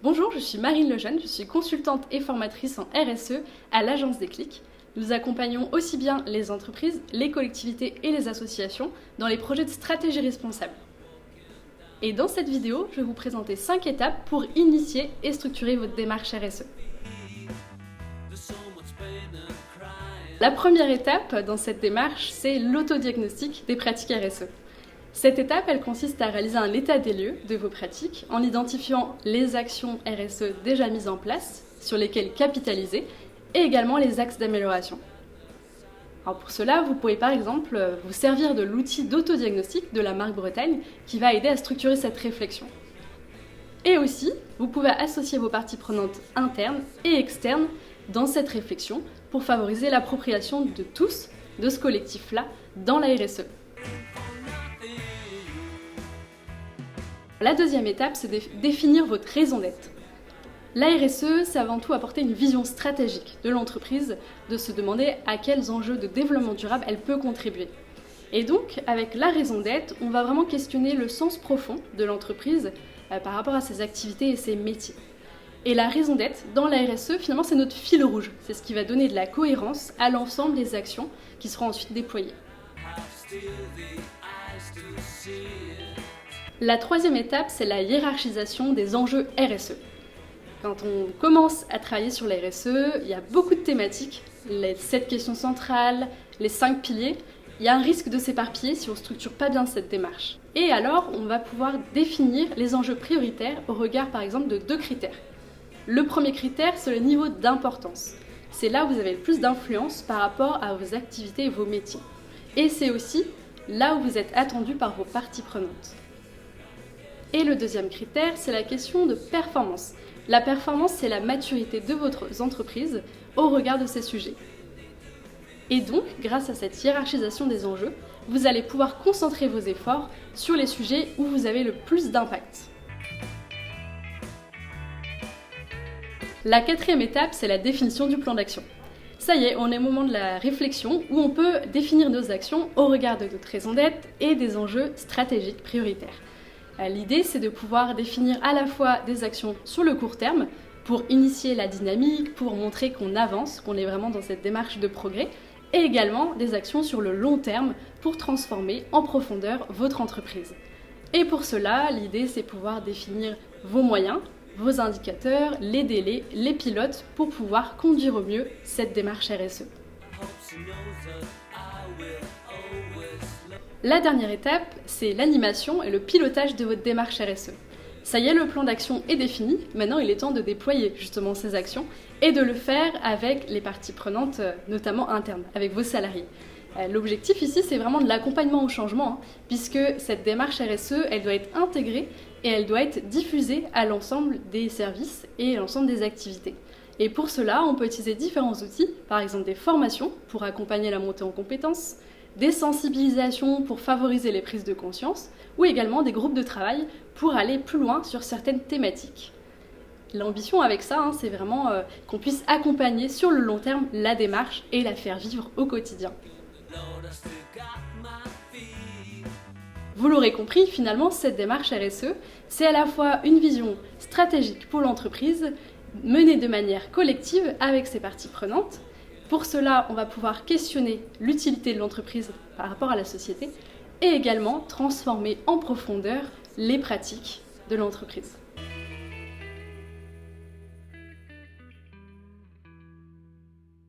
Bonjour, je suis Marine Lejeune, je suis consultante et formatrice en RSE à l'agence Déclic. Nous accompagnons aussi bien les entreprises, les collectivités et les associations dans les projets de stratégie responsable. Et dans cette vidéo, je vais vous présenter 5 étapes pour initier et structurer votre démarche RSE. La première étape dans cette démarche, c'est l'autodiagnostic des pratiques RSE. Cette étape, elle consiste à réaliser un état des lieux de vos pratiques en identifiant les actions RSE déjà mises en place, sur lesquelles capitaliser, et également les axes d'amélioration. Alors pour cela, vous pouvez par exemple vous servir de l'outil d'autodiagnostic de la marque Bretagne qui va aider à structurer cette réflexion. Et aussi, vous pouvez associer vos parties prenantes internes et externes dans cette réflexion pour favoriser l'appropriation de tous de ce collectif-là dans la RSE. La deuxième étape, c'est de définir votre raison d'être. La RSE, c'est avant tout apporter une vision stratégique de l'entreprise, de se demander à quels enjeux de développement durable elle peut contribuer. Et donc, avec la raison d'être, on va vraiment questionner le sens profond de l'entreprise par rapport à ses activités et ses métiers. Et la raison d'être dans la RSE, finalement, c'est notre fil rouge. C'est ce qui va donner de la cohérence à l'ensemble des actions qui seront ensuite déployées. La troisième étape, c'est la hiérarchisation des enjeux RSE. Quand on commence à travailler sur la RSE, il y a beaucoup de thématiques, les 7 questions centrales, les 5 piliers. Il y a un risque de s'éparpiller si on ne structure pas bien cette démarche. Et alors, on va pouvoir définir les enjeux prioritaires au regard par exemple de 2 critères. Le premier critère, c'est le niveau d'importance. C'est là où vous avez le plus d'influence par rapport à vos activités et vos métiers. Et c'est aussi là où vous êtes attendu par vos parties prenantes. Et le deuxième critère, c'est la question de performance. La performance, c'est la maturité de votre entreprise au regard de ces sujets. Et donc, grâce à cette hiérarchisation des enjeux, vous allez pouvoir concentrer vos efforts sur les sujets où vous avez le plus d'impact. La quatrième étape, c'est la définition du plan d'action. Ça y est, on est au moment de la réflexion où on peut définir nos actions au regard de notre raison d'être et des enjeux stratégiques prioritaires. L'idée, c'est de pouvoir définir à la fois des actions sur le court terme pour initier la dynamique, pour montrer qu'on avance, qu'on est vraiment dans cette démarche de progrès, et également des actions sur le long terme pour transformer en profondeur votre entreprise. Et pour cela, l'idée, c'est pouvoir définir vos moyens, vos indicateurs, les délais, les pilotes pour pouvoir conduire au mieux cette démarche RSE. La dernière étape, c'est l'animation et le pilotage de votre démarche RSE. Ça y est, le plan d'action est défini, maintenant il est temps de déployer justement ces actions et de le faire avec les parties prenantes, notamment internes, avec vos salariés. L'objectif ici, c'est vraiment de l'accompagnement au changement, puisque cette démarche RSE, elle doit être intégrée et elle doit être diffusée à l'ensemble des services et à l'ensemble des activités. Et pour cela, on peut utiliser différents outils, par exemple des formations pour accompagner la montée en compétences, des sensibilisations pour favoriser les prises de conscience, ou également des groupes de travail pour aller plus loin sur certaines thématiques. L'ambition avec ça, c'est vraiment qu'on puisse accompagner sur le long terme la démarche et la faire vivre au quotidien. Vous l'aurez compris, finalement, cette démarche RSE, c'est à la fois une vision stratégique pour l'entreprise, menée de manière collective avec ses parties prenantes. Pour cela, on va pouvoir questionner l'utilité de l'entreprise par rapport à la société et également transformer en profondeur les pratiques de l'entreprise.